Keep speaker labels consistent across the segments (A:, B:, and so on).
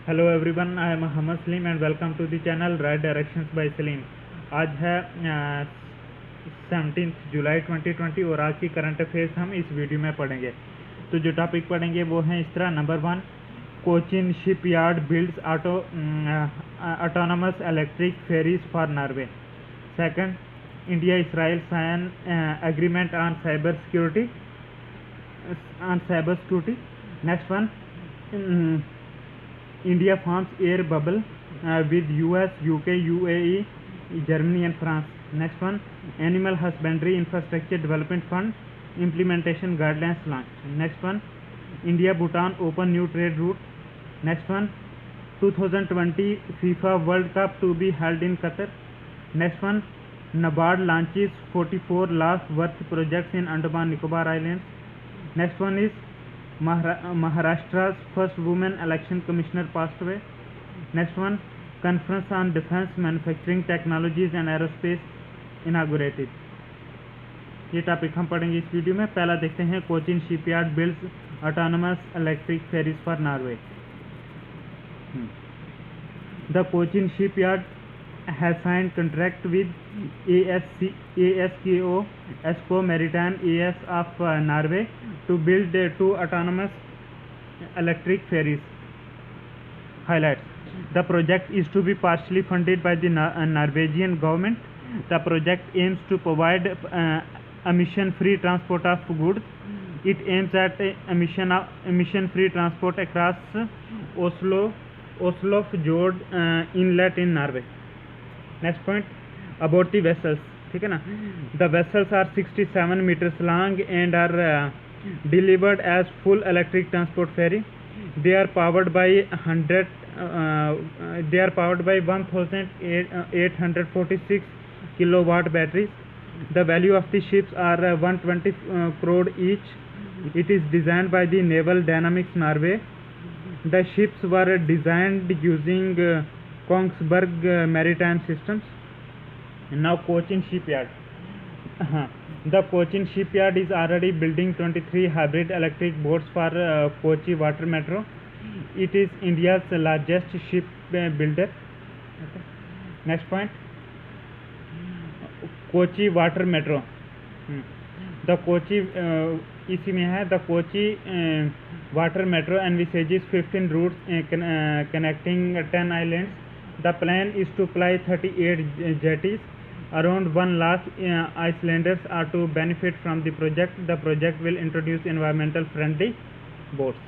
A: Hello everyone, I am Mohammed Salim and welcome to the channel right directions by Salim. आज है 17 जुलाई 2020 और आज की करंट अफेयर्स हम इस वीडियो में पढ़ेंगे। तो जो टॉपिक पढ़ेंगे वो है इस तरह। Number 1, Cochin shipyard builds autonomous electric ferries for Norway. Second, India Israel sign agreement on cyber security. Next one, India forms air bubble with US, UK, UAE, Germany and France. Next one, Animal Husbandry Infrastructure Development Fund implementation guidelines launched. Next one, India Bhutan open new trade route. Next one, 2020 FIFA World Cup to be held in Qatar. Next one, NABARD launches 44 lakh worth projects in Andaman Nicobar Islands. Next one is Maharashtra's first woman election commissioner passed away. Next one, conference on defense manufacturing technologies and aerospace inaugurated. ये topic हम पढ़ेंगे इस video में। पहला देखते हैं, Cochin shipyard builds autonomous electric ferries for Norway. The Cochin shipyard has signed contract with ASKO ESCO Maritime AS of Norway to build 2 autonomous electric ferries. Highlights: the project is to be partially funded by the Norwegian government. The project aims to provide emission-free transport of goods. It aims at emission-free transport across Oslofjord Inlet in Norway. Next point, about the vessels, ठीक है ना। The vessels are 67 meters long and are delivered as full electric transport ferry. They are powered by 1846 kilowatt batteries. The value of the ships are 120 crore each. It is designed by the Naval Dynamics Norway. The ships were designed using Kongsberg Maritime Systems. Now Cochin Shipyard. The Cochin Shipyard is already building 23 hybrid electric boats for Kochi Water Metro. It is India's largest ship builder. Okay. Next point, Kochi Water Metro. The Kochi इसी में है। The Kochi Water Metro envisages 15 routes connecting 10 islands. The plan is to fly 38 jetties. Around 1 lakh Icelanders are to benefit from the project. The project will introduce environmental friendly boats.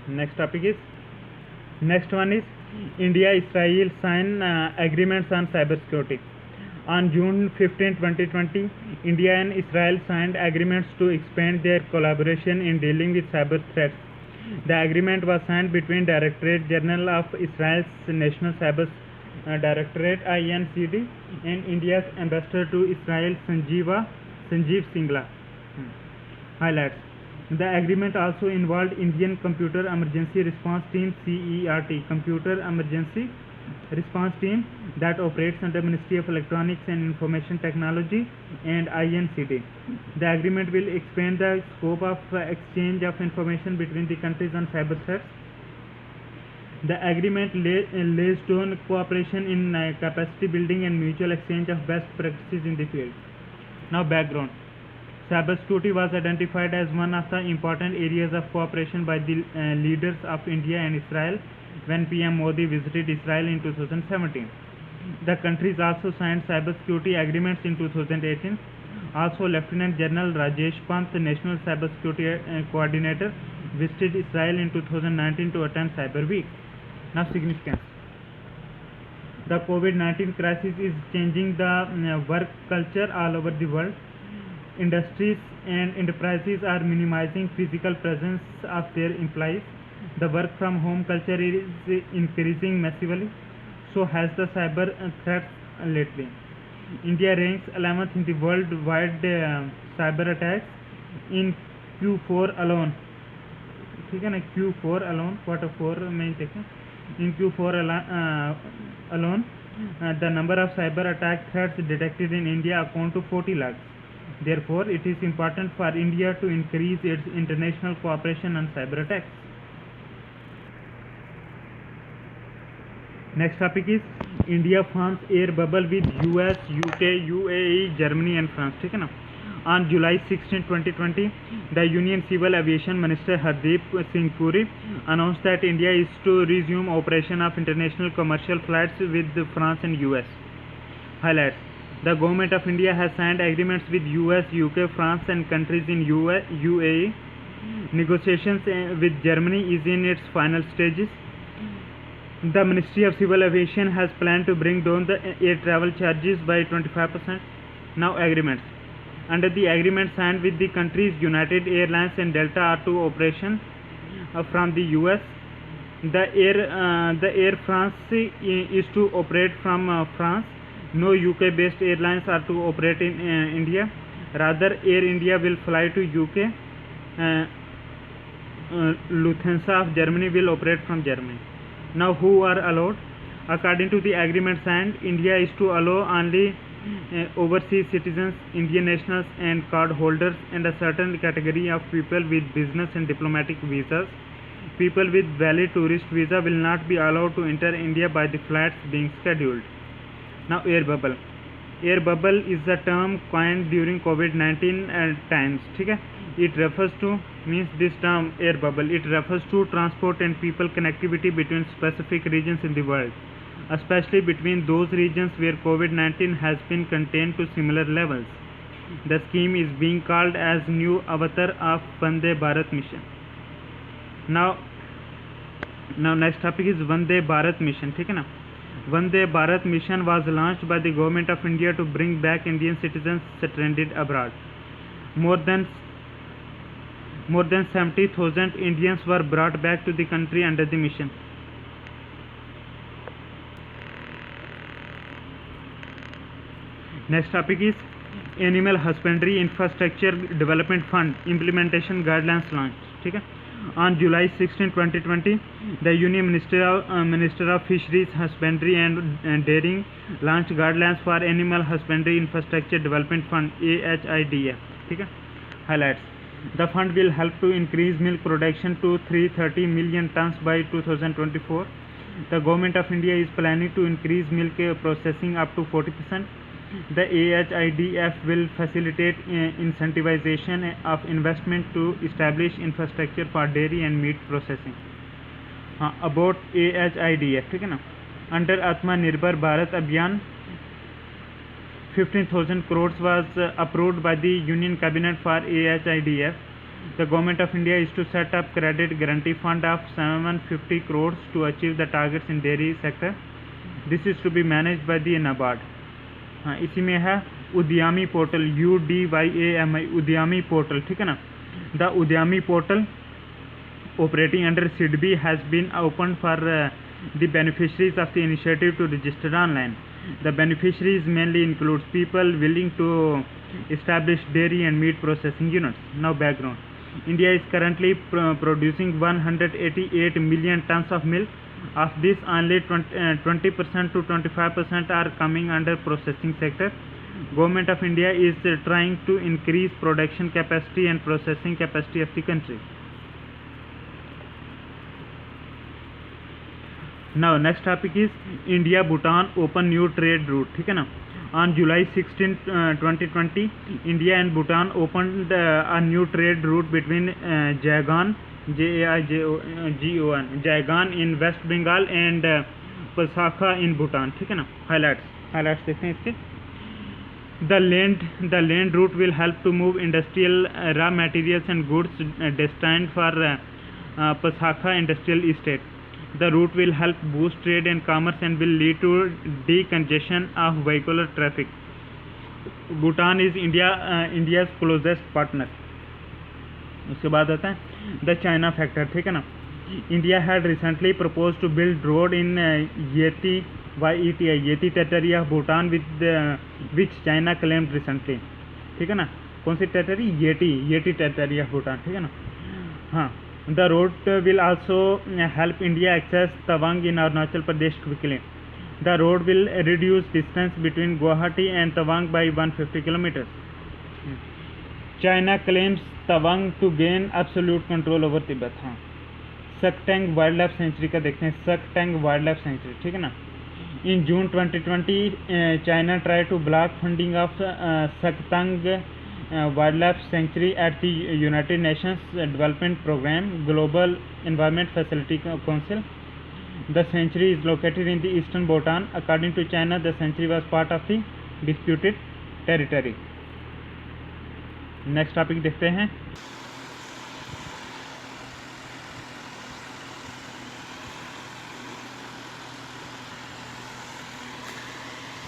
A: Next one is India Israel sign agreements on cybersecurity. On June 15, 2020, India and Israel signed agreements to expand their collaboration in dealing with cyber threats. The agreement was signed between Directorate General of Israel's National Cyber Directorate (INCD) and India's Ambassador to Israel Sanjeev Singla. Highlights: the agreement also involved Indian Computer Emergency Response Team (CERT), Computer Emergency Response Team that operates under Ministry of Electronics and Information Technology and INCD. The agreement will expand the scope of exchange of information between the countries on cyber threats. The agreement lays down cooperation in capacity building and mutual exchange of best practices in the field. Now background. Cybersecurity was identified as one of the important areas of cooperation by the leaders of India and Israel when PM Modi visited Israel in 2017. The countries also signed cybersecurity agreements in 2018. Also, Lieutenant General Rajesh Pant, National Cybersecurity Coordinator, visited Israel in 2019 to attend Cyber Week. Now, significance. The COVID-19 crisis is changing the work culture all over the world. Industries and enterprises are minimizing physical presence of their employees. The work from home culture is increasing massively. So has the cyber threats lately. India ranks 11th in the worldwide cyber attacks in Q4 alone. ठीक है ना, Q4 alone, Q4 में देखें, in Q4 alone, the number of cyber attack threats detected in India account to 40 lakhs. Therefore, it is important for India to increase its international cooperation on cyber attacks. Next topic is India forms air bubble with US, UK, UAE, Germany and France. ठीक है ना. On July 16, 2020, the Union Civil Aviation Minister Hardeep Singh Puri announced that India is to resume operation of international commercial flights with France and US. Highlights: the Government of India has signed agreements with US, UK, France and countries in UAE. Negotiations with Germany is in its final stages. The Ministry of Civil Aviation has planned to bring down the air travel charges by 25%. Now agreements. Under the agreement signed with the countries, United Airlines and Delta are to operation from the US. The Air France is to operate from France. No UK-based airlines are to operate in India. Rather, Air India will fly to UK. Lufthansa of Germany will operate from Germany. Now, who are allowed? According to the agreement signed, India is to allow only overseas citizens, Indian nationals and card holders and a certain category of people with business and diplomatic visas. People with valid tourist visa will not be allowed to enter India by the flights being scheduled. Now, air bubble. Air bubble is a term coined during COVID-19 times. ठीक है. It refers to this term air bubble. It refers to transport and people connectivity between specific regions in the world, especially between those regions where COVID-19 has been contained to similar levels. The scheme is being called as new avatar of Vande Bharat mission. Now next topic is Vande Bharat mission. ठीक है ना. Vande Bharat mission was launched by the Government of India to bring back Indian citizens stranded abroad. More than 70,000 Indians were brought back to the country under the mission. Next topic is Animal Husbandry Infrastructure Development Fund Implementation Guidelines launched. ठीक है. On July 16, 2020, the Union Minister of Fisheries, Husbandry and Dairying launched guidelines for Animal Husbandry Infrastructure Development Fund (AHIDF). ठीक है. Highlights: the fund will help to increase milk production to 330 million tons by 2024. The Government of India is planning to increase milk processing up to 40%. The AHIDF will facilitate incentivization of investment to establish infrastructure for dairy and meat processing. About AHIDF, ठीक है ना. Under Atmanirbhar Bharat Abhiyan, 15,000 crores was approved by the Union Cabinet for AHIDF. The Government of India is to set up credit guarantee fund of 750 crores to achieve the targets in dairy sector. This is to be managed by the NABARD. इसी में है उद्यमी portal UDYAMI उद्यमी portal. ठीक है ना. The उद्यमी portal operating under SIDBI has been opened for the beneficiaries of the initiative to register online. The beneficiaries mainly includes people willing to establish dairy and meat processing units. Now background. India is currently producing 188 million tons of milk. Of this, only 20% to 25% are coming under processing sector. Government of India is trying to increase production capacity and processing capacity of the country. Now next topic is India Bhutan open new trade route. ठीक है ना. On July 16, 2020, India and Bhutan opened a new trade route between Jaigaon Jaigaon in West Bengal and Pasakha in Bhutan. ठीक है ना. Highlights देखते हैं इसके. The land route will help to move industrial raw materials and goods destined for Pasakha industrial estate. The route will help boost trade and commerce and will lead to decongestion of vehicular traffic. Bhutan is India's closest partner. उसके बाद आता है the China factor. ठीक है ना. India had recently proposed to build road in Yeti territory of Bhutan with which China claimed recently. ठीक है ना. कौन सी territory? Yeti territory of Bhutan. ठीक है ना. हाँ. The road will also help India access Tawang in Arunachal Pradesh quickly. The road will reduce distance between Guwahati and Tawang by 150 kilometers. China claims Tawang to gain absolute control over Tibet. हाँ. Sakteng wild life sanctuary का देखते हैं. Sakteng wild life sanctuary. ठीक है ना. In June 2020, China tried to block funding of Saktang Wildlife Sanctuary at the United Nations Development Program Global Environment Facility Council. The sanctuary is located in the eastern Bhutan. According to China, the sanctuary was part of the disputed territory. Next topic देखते हैं।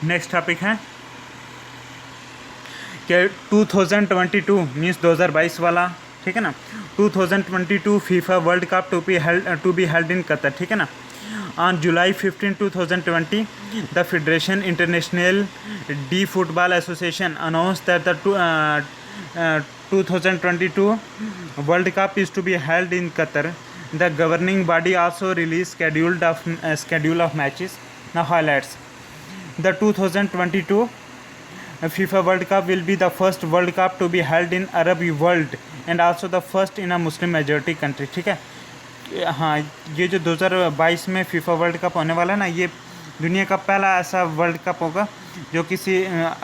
A: Next topic है कि 2022 means 2022 वाला, ठीक है ना, 2022 FIFA world cup to be held in Qatar, ठीक है ना। On July 15, 2020, the Federation International de Football Association announced that the 2022 World Cup is to be held in Qatar. The governing body also released schedule of matches. Now highlights: the 2022 FIFA World Cup will be the first World Cup to be held in Arab world and also the first in a Muslim majority country, ठीक है। हाँ, ये जो 2022 में FIFA world cup होने वाला है ना, ये दुनिया का पहला ऐसा वर्ल्ड कप होगा जो किसी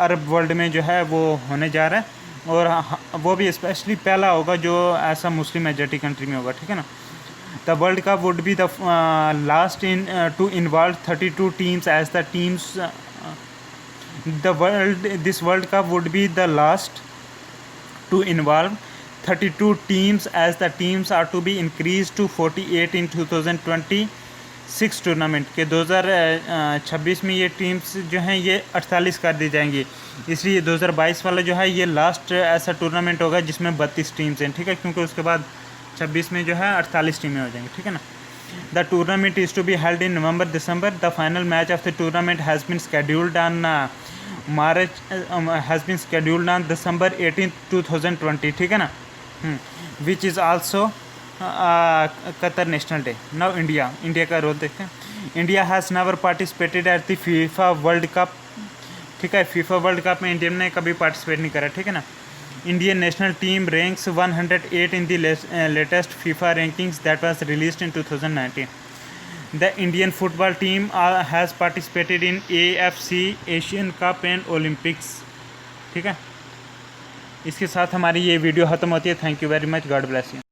A: अरब वर्ल्ड में जो है वो होने जा रहा है, और वो भी स्पेशली पहला होगा जो ऐसा मुस्लिम मेजॉरिटी कंट्री में होगा, ठीक है ना। The world cup would be the last to involve 32 teams as the teams this world cup would be the last to involve 32 teams as the teams are to be increased to 48 in 2026 tournament के 2026 में ये teams जो हैं ये 48 कर दी जाएंगी, इसलिए 2022 वाला जो है ये लास्ट ऐसा टूर्नामेंट होगा जिसमें 32 टीम्स हैं, ठीक है, क्योंकि उसके बाद 26 में जो है 48 टीमें हो जाएंगी, ठीक है ना। The tournament is to be held in November December. The final match of the tournament has been scheduled on December 18, 2020, ठीक है ना, which is also Qatar national day. Now India का रोल देखते हैं। India has never participated at the FIFA world cup, ठीक है, FIFA world cup में India ने कभी पार्टिसिपेट नहीं करा, ठीक है ना। Indian national team ranks 108 in the latest FIFA rankings that was released in 2019। The Indian football team has participated in AFC Asian cup and Olympics, ठीक है। इसके साथ हमारी ये वीडियो ख़त्म होती है। Thank you very much, God bless you.